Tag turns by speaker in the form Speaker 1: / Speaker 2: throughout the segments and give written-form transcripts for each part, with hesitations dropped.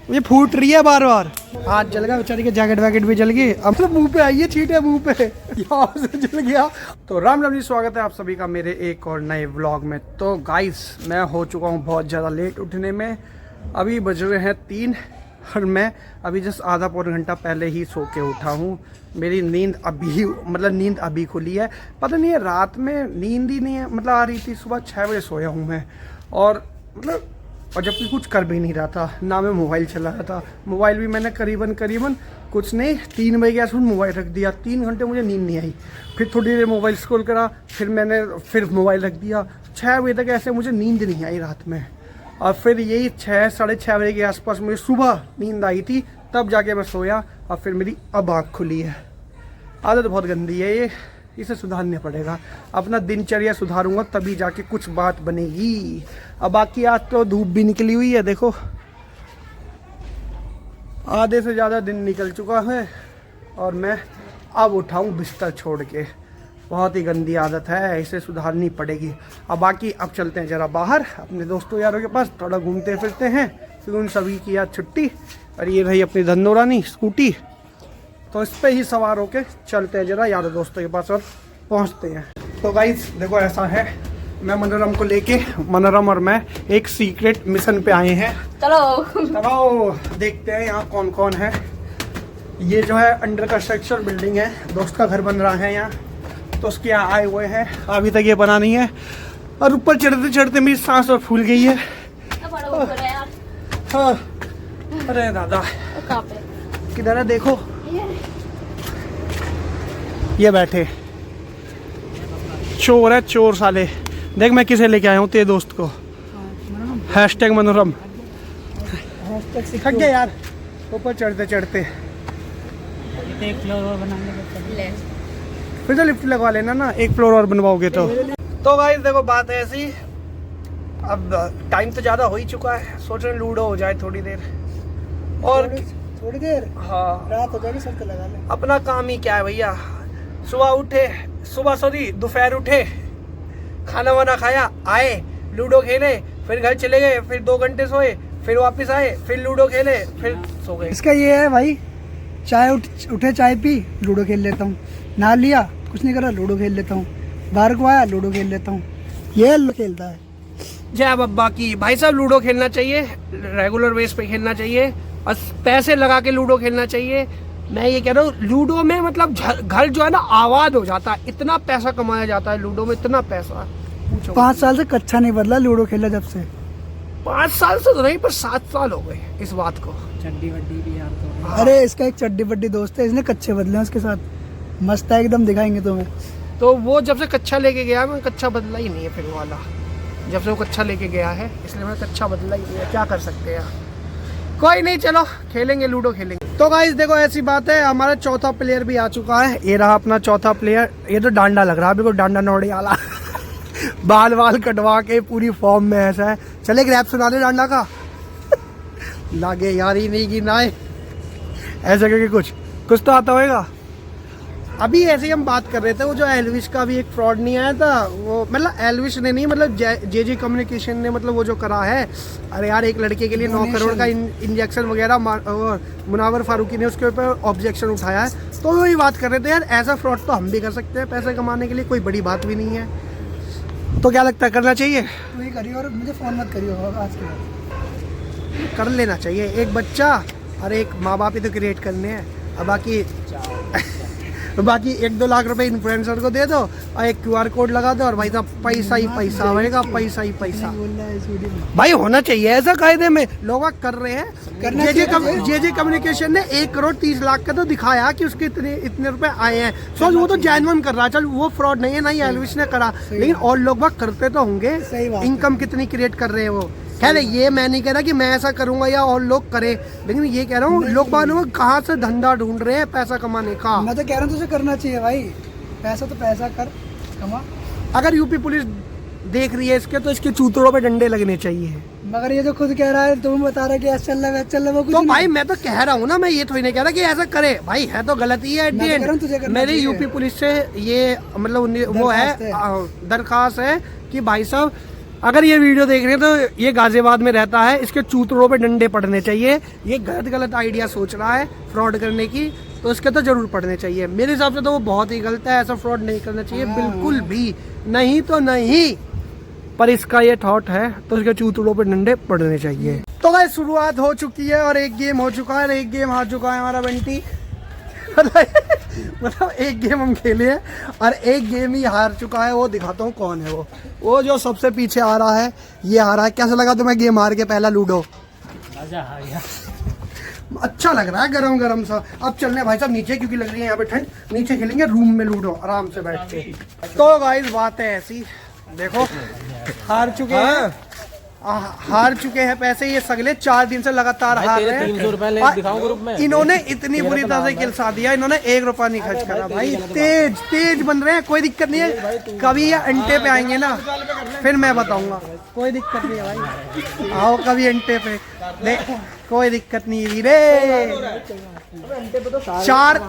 Speaker 1: मुझे फूट रही है बार बार। हाथ जल गया बेचारी के, जैकेट वैकेट भी जल गई। अब तो मुंह पे आई है, छींटे मुंह पे, यहाँ से जल गया। तो राम राम जी, स्वागत है आप सभी का मेरे एक और नए व्लॉग में। तो गाइस मैं हो चुका हूँ बहुत ज़्यादा लेट उठने में। अभी बज रहे हैं 3 और मैं अभी जस्ट आधा पौना घंटा पहले ही सो के उठा हूँ। मेरी नींद अभी खुली है। पता नहीं है, रात में नींद ही नहीं है, मतलब आ रही थी। सुबह 6 बजे सोया हूँ मैं, और जबकि कुछ कर भी नहीं रहा था, ना मैं मोबाइल चला रहा था। मोबाइल भी मैंने करीबन कुछ नहीं 3 बजे के आसपास मोबाइल रख दिया। 3 घंटे मुझे नींद नहीं आई। फिर थोड़ी देर मोबाइल स्क्रॉल करा, फिर मोबाइल रख दिया। 6 बजे तक ऐसे मुझे नींद नहीं आई रात में। और फिर यही 6 साढ़े 6 बजे के आसपास मुझे सुबह नींद आई थी, तब जाके मैं सोया और फिर मेरी अब आँख खुली है। आदत बहुत गंदी है ये, इसे सुधारना पड़ेगा। अपना दिनचर्या सुधारूंगा तभी जाके कुछ बात बनेगी। अब बाकी आज तो धूप भी निकली हुई है, देखो आधे से ज़्यादा दिन निकल चुका है और मैं अब उठाऊँ बिस्तर छोड़ के। बहुत ही गंदी आदत है, इसे सुधारनी पड़ेगी। अब बाकी अब चलते हैं ज़रा बाहर अपने दोस्तों यारों के पास, थोड़ा घूमते फिरते हैं, क्योंकि उन सभी की आज छुट्टी। और ये रही अपनी धंधोरानी स्कूटी, तो इस पे ही सवार होके चलते हैं जरा यारों दोस्तों के पास और पहुंचते हैं। तो गाइस देखो ऐसा है, मैं मनोरम को लेके, मनोरम और मैं एक सीक्रेट मिशन पे आए हैं। चलो देखते हैं यहाँ कौन कौन है। ये जो है अंडर कंस्ट्रक्शन बिल्डिंग है, दोस्त का घर बन रहा है यहाँ, तो उसके यहाँ आए हुए हैं। अभी तक ये बना नहीं है और ऊपर चढ़ते चढ़ते मेरी सांस और फूल गई है। हाँ अरे दादा किधर है, देखो ये बैठे चोर है, चोर साले। देख मैं किसे लेके आया हूँ, तेरे दोस्त को। हैशटैग मनोरम थक गया यार ऊपर चढ़ते चढ़ते।
Speaker 2: एक फ्लोर और बनाने
Speaker 1: फिर तो लिफ्ट लगवा लेना ना, एक फ्लोर और बनवाओगे तो। गाइस देखो बात है ऐसी, अब टाइम तो ज़्यादा हो ही चुका है, सोच रहे लूडो हो जाए थोड़ी देर और।
Speaker 2: थोड़ी देर,
Speaker 1: हाँ
Speaker 2: रात हो जाएगी, सब लगा ले।
Speaker 1: अपना काम ही क्या है भैया, दोपहर उठे, खाना वाना खाया, आए लूडो खेले, फिर घर चले गए, फिर 2 घंटे सोए, फिर वापस आए, फिर लूडो खेले, फिर सो गए।
Speaker 2: इसका ये है भाई, चाय उठे चाय पी, लूडो खेल लेता हूँ, नहा लिया कुछ नहीं करा, लूडो खेल लेता हूँ, बाहर को आया लूडो खेल लेता हूँ, ये खेलता है।
Speaker 1: जय बब्बा की। भाई साहब लूडो खेलना चाहिए, रेगुलर बेस पे खेलना चाहिए और पैसे लगा के लूडो खेलना चाहिए। मैं ये कह रहा हूँ, लूडो में मतलब घर जो है ना आबाद हो जाता है, इतना पैसा कमाया जाता है लूडो में, इतना पैसा।
Speaker 2: 5 साल से कच्चा नहीं बदला लूडो खेला जब से।
Speaker 1: 5 साल से तो नहीं, पर 7 साल हो गए इस बात को।
Speaker 2: चड्डी वड्डी भी यार तो। अरे इसका एक चड्डी वड्डी दोस्त है, इसने कच्चे बदले उसके साथ, मस्त है एकदम, दिखाएंगे तुम्हें।
Speaker 1: तो वो जब से कच्चा लेके गया, मैं कच्चा बदला ही नहीं है फिर वाला। जब से वो कच्चा लेके गया है इसलिए मैं कच्चा बदला ही नहीं है, क्या कर सकते हैं। कोई नहीं, चलो खेलेंगे, लूडो खेलेंगे। तो गाइस देखो ऐसी बात है, हमारा चौथा प्लेयर भी आ चुका है। ये रहा अपना चौथा प्लेयर। ये तो डांडा लग रहा है, बिल्कुल डांडा नौड़ी वाला बाल कटवा के पूरी फॉर्म में ऐसा है। चले एक रैप सुना दे डांडा का लागे यारी नहीं की नाए, ऐसा करके कुछ तो आता होगा। अभी ऐसे ही हम बात कर रहे थे, वो जो एलविश का भी एक फ्रॉड नहीं आया था, वो मतलब एलविश ने नहीं, मतलब जे कम्युनिकेशन ने मतलब वो जो करा है। अरे यार एक लड़के के लिए 9 करोड़ का इंजेक्शन वगैरह, मुनावर फारूकी ने उसके ऊपर ऑब्जेक्शन उठाया है। तो वही बात कर रहे थे यार, ऐसा फ्रॉड तो हम भी कर सकते हैं पैसे कमाने के लिए, कोई बड़ी बात भी नहीं है। तो क्या लगता है, करना चाहिए?
Speaker 2: तू ही करियो और मुझे फोन मत करियो आज के बाद।
Speaker 1: कर लेना चाहिए, एक बच्चा और एक माँ बाप ही तो क्रिएट करने हैं। अब बाकी 1-2 लाख रुपए इन्फ्लुएंसर को दे दो और एक QR कोड लगा दो और भाई साहब पैसा ही पैसा होएगा, पैसा ही पैसा। भाई होना चाहिए ऐसा कायदे में, लोग कर रहे हैं। जे कम्युनिकेशन ने 1 करोड़ 30 लाख का तो दिखाया कि उसके इतने रुपए आए हैं। सोच वो तो जेन्युइन कर रहा है, चल वो फ्रॉड नहीं है, ना ही एलविश ने करा, लेकिन और लोग बात करते तो होंगे। इनकम कितनी क्रिएट कर रहे हैं वो। खैर ये मैं नहीं कह रहा कि मैं ऐसा करूंगा या और लोग करें, लेकिन ये कह रहा हूँ लोग बात कहाँ से धंधा ढूंढ रहे हैं पैसा कमाने का।
Speaker 2: मैं तो कह रहा हूँ तुझे करना चाहिए भाई, पैसा तो पैसा कर कमा।
Speaker 1: अगर यूपी पुलिस देख रही है इसके, तो इसके चूतड़ों पे डंडे लगने चाहिए।
Speaker 2: मगर ये जो खुद कह रहा है, तुम बता रहे कि ऐसा चल रहा है चल रहा है, वो कुछ
Speaker 1: तो भाई मैं तो कह रहा हूँ ना, मैं ये थोड़ी नहीं कह रहा कि ऐसा करे। भाई है तो गलत ही है। मेरी यूपी पुलिस से ये मतलब वो है दरखास्त है कि भाई साहब अगर ये वीडियो देख रहे हैं तो ये गाजियाबाद में रहता है, इसके चूतड़ों पे डंडे पड़ने चाहिए। ये गलत आइडिया सोच रहा है फ्रॉड करने की, तो इसके तो जरूर पड़ने चाहिए। मेरे हिसाब से तो वो बहुत ही गलत है, ऐसा फ्रॉड नहीं करना चाहिए बिल्कुल भी, नहीं तो नहीं। पर इसका ये थॉट है तो इसके चूतड़ों पे डंडे पड़ने चाहिए। तो गाइस शुरुआत हो चुकी है और एक गेम हो चुका है, एक गेम हार चुका है हमारा बंटी। मतलब एक गेम हम खेले हैं और एक गेम ही हार चुका है। वो दिखाता हूँ कौन है वो जो सबसे पीछे आ रहा है, ये आ रहा है। कैसा लगा तुम्हें गेम हार के पहला लूडो? अच्छा लग रहा है, गरम गरम सा। अब चलने भाई साहब नीचे, क्योंकि लग रही है यहाँ पे ठंड। नीचे खेलेंगे रूम में लूडो आराम से बैठ के। तो गाइस बात है ऐसी, देखो हार चुके हैं पैसे ये सगले। 4 दिन से लगातार हार रहे हैं।
Speaker 3: 300 रुपए ले दिखाऊं ग्रुप में।
Speaker 1: इन्होंने इतनी बुरी तरह से गिलसा दिया, इन्होंने 1 रुपया नहीं खर्च करा भाई। तेज बन रहे हैं, कोई दिक्कत नहीं है। कभी ये अंटे पे आएंगे ना फिर मैं बताऊंगा, कोई दिक्कत नहीं है भाई। आओ कभी अंटे पे, देख कोई दिक्कत नहीं वीरे।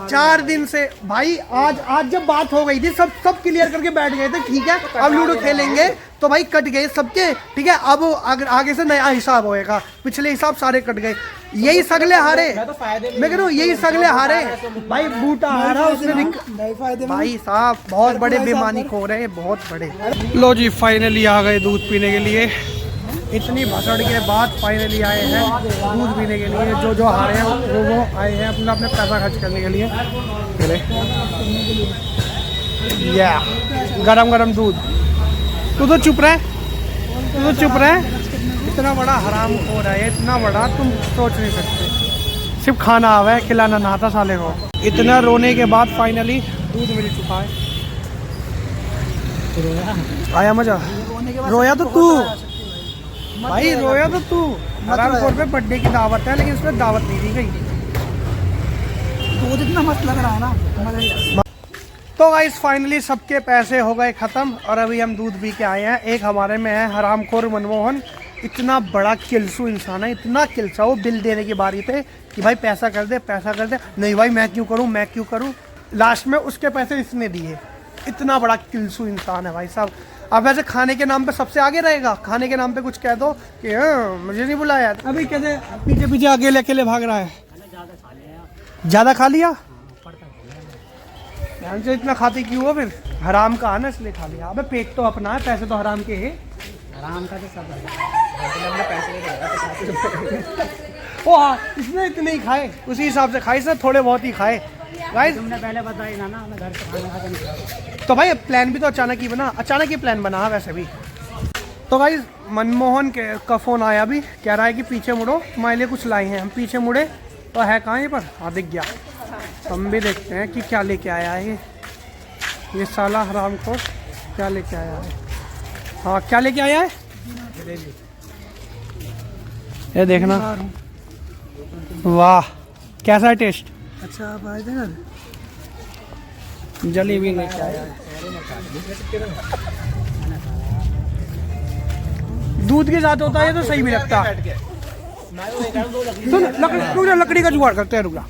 Speaker 1: 4 दिन से भाई, आज जब बात हो गई थी सब क्लियर करके बैठ गए थे, ठीक है अब लूडो खेलेंगे तो भाई कट गए सबके, ठीक है। अब आगे से नया हिसाब होएगा, पिछले हिसाब सारे कट गए। यही सगले हारे, मैं कह रहा हूँ यही सगले हारे भाई। बूटा हारा उसने भाई साहब, बहुत बड़े बेईमानी खो रहे हैं, बहुत बड़े। लो जी फाइनली आ गए दूध पीने के लिए। इतनी भसड़ के बाद फाइनली आए हैं दूध पीने के लिए। जो हारे हैं वो आए हैं अपना पैसा खर्च करने के लिए। या गरम गरम दूध। तू तो चुप रहे, इतना बड़ा हराम हो रहा है, इतना बड़ा तुम सोच नहीं सकते। सिर्फ खाना आवा है, खिलाना ना था साले को। इतना रोने के बाद फाइनली दूध मिल चुका है। आया मजा? रोया तो तू भाई, रोया तो तू। हरामखोर पे बर्थडे की दावत है, लेकिन उसमें दावत नहीं दी गई।
Speaker 2: दूध इतना मस्त लग रहा है ना।
Speaker 1: तो गाइस फाइनली सबके पैसे हो गए खत्म और अभी हम दूध पी के आए हैं। एक हमारे में है हरामखोर मनमोहन, इतना बड़ा किलसू इंसान है, इतना किलसा। वो बिल देने की बारी पे कि भाई पैसा कर दे। नहीं भाई मैं क्यों करूँ। लास्ट में उसके पैसे इसने दिए। इतना बड़ा किलसू इंसान है भाई साहब। अब वैसे खाने के नाम पे सबसे आगे रहेगा, खाने के नाम पे कुछ कह दो कि मुझे नहीं बुलाया। अभी कैसे पीछे अकेले भाग रहा है। ज्यादा खा लिया, ध्यान से इतना खाते क्यों हो फिर? हराम का आना इसलिए खा लिया। अबे पेट तो अपना है, पैसे तो हराम के हैं।
Speaker 3: हराम का तो सब है, पैसे
Speaker 1: ओ हाँ, इसने इतने ही खाए, उसी हिसाब से खाए, इसने थोड़े बहुत ही खाए। गाइस
Speaker 3: तुमने पहले बताई ना मैं घर से खाना खा के।
Speaker 1: तो भाई प्लान भी तो अचानक ही प्लान बना वैसे भी। तो गाइस मनमोहन का फोन आया अभी, कह रहा है कि पीछे मुड़ो, तुम्हारे लिए कुछ लाए हैं। हम पीछे मुड़े तो है कहाँ ये पर, हाँ दिख गया। हम भी देखते हैं कि क्या लेके आया है ये साला हरामखोर, क्या लेके आया है। हाँ क्या लेके आया है ये देखना। वाह कैसा है टेस्ट?
Speaker 2: अच्छा आप आए थे ना,
Speaker 1: जलेबी लेके आया है। दूध के साथ होता है तो सही भी लगता है। लकड़ी का जुगाड़ करते हैं, रुक जा।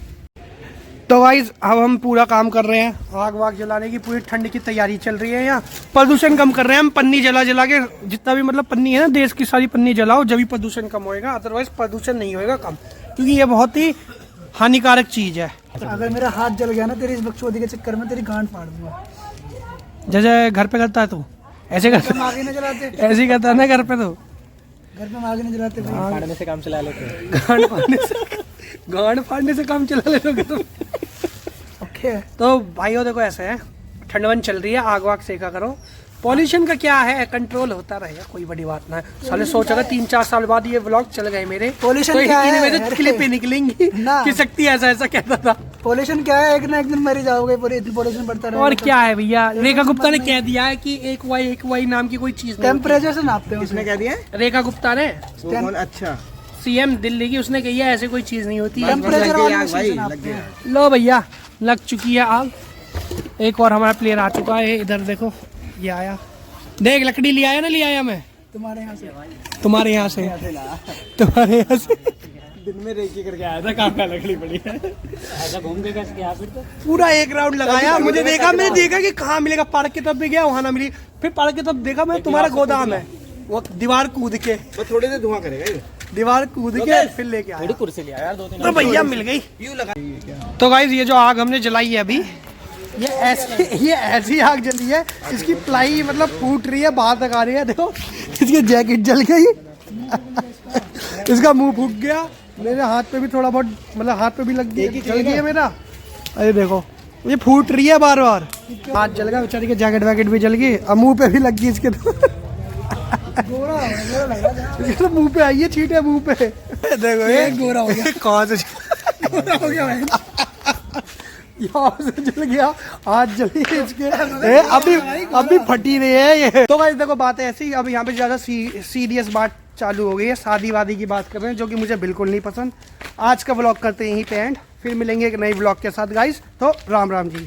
Speaker 1: तो गाइस अब हम पूरा काम कर रहे हैं, आग वाग जलाने की पूरी ठंड की तैयारी चल रही है। यहाँ प्रदूषण कम कर रहे हैं हम, पन्नी जला के, जितना भी मतलब पन्नी है ना देश की सारी पन्नी जलाओ, जब भी प्रदूषण कम होएगा, अदरवाइज प्रदूषण नहीं होएगा कम, क्योंकि ये बहुत ही हानिकारक चीज है।
Speaker 2: अगर मेरा हाथ जल गया ना तेरी इस बकचोदी के चक्कर में, तेरी गांड फाड़ दूंगा।
Speaker 1: जैसे घर पे करता है तू ऐसे करता,
Speaker 2: आगे नहीं जलाते,
Speaker 1: ऐसे ही करता है ना घर पे। तो
Speaker 2: घर पे आगे नहीं जलाते भाई।
Speaker 3: फाड़ने से काम चला लेते हैं।
Speaker 1: गांड फाड़ने से काम चला ले लोगे।
Speaker 2: ओके
Speaker 1: तो भाइयों देखो ऐसे है, ठंडवन चल रही है, आग वाग सेका करो। पॉल्यूशन का क्या है, कंट्रोल होता रहेगा, कोई बड़ी बात ना है। साले सोचा था 3-4 साल बाद ये व्लॉग चल गए मेरे,
Speaker 2: पॉल्यूशन
Speaker 1: तो
Speaker 2: क्या है?
Speaker 1: मेरे क्लिप पे निकलेंगी
Speaker 2: ना।
Speaker 1: कि शक्ति ऐसा कहता था।
Speaker 2: पॉल्यूशन क्या है, एक ना एक दिन मर ही जाओगे, पूरे पॉल्यूशन बढ़ता रहेगा।
Speaker 1: और क्या है भैया, रेखा गुप्ता ने कह दिया है कि एक वाई नाम की कोई चीज नहीं।
Speaker 2: टेम्परेचर से नापते हैं।
Speaker 3: किसने कह दिया?
Speaker 1: रेखा गुप्ता ने,
Speaker 3: अच्छा
Speaker 1: सीएम दिल्ली की, उसने कही है ऐसे कोई चीज नहीं होती है।
Speaker 2: टेम्परेचर वाली मशीन से नापते हैं।
Speaker 1: लो भैया लग चुकी है आग। एक और हमारा प्लेयर आ चुका है, इधर देखो ये आया, देख लकड़ी ले आया ना, ले आया मैं
Speaker 2: तुम्हारे यहाँ से
Speaker 1: तुम्हारे यहाँ से दिन में रेकी करके आया था, काम का लकड़ी पड़ी है।
Speaker 3: ऐसा घूम के कैसे गया फिर? तो
Speaker 1: पूरा एक राउंड लगाया, मैंने देखा कि कहाँ मिलेगा। पार्क की तरफ भी गया, वहाँ ना मिली। फिर पार्क की तरफ देखा मैं, तुम्हारा गोदाम है। वो दीवार कूद के,
Speaker 3: बस थोड़ी देर धुआं करेगा ये।
Speaker 1: दीवार कूद के फिर लेके आया।
Speaker 3: थोड़ी कुर्सी लिया यार, 2-3
Speaker 1: तो भैया मिल गई।
Speaker 3: यूं लगा।
Speaker 1: तो गाइस ये जो आग हमने जलाई है अभी, ये ऐसी आग जली है, इसकी प्लाई मतलब फूट रही है, बाहर तक आ रही है। देखो इसकी जैकेट जल गई, इसका मुंह फूक गया, मेरे हाथ पे भी थोड़ा बहुत मतलब हाथ पे भी लग गई, जल गई है मेरा। अरे देखो ये फूट रही है बार बार, हाथ जल गया बेचारी के, जैकेट वैकेट भी जल गई, अब मुंह पे भी लग गई इसके। तो मुंह पे आई है छींटे मुंह पे। देखो ये
Speaker 2: गोरा हो गया।
Speaker 1: कौन से
Speaker 2: गोरा हो गया भाई।
Speaker 1: यहाँ से जल गया, हाथ जली इसके। अभी फटी रही है ये। तो गाइस देखो बात है ऐसी, अब यहाँ पे ज्यादा सीरियस बात चालू हो गई है, शादी वादी की बात कर रहे हैं, जो कि मुझे बिल्कुल नहीं पसंद। आज का व्लॉग करते हैं यहीं पे एंड, फिर मिलेंगे एक नई व्लॉग के साथ गाइस। तो राम राम जी।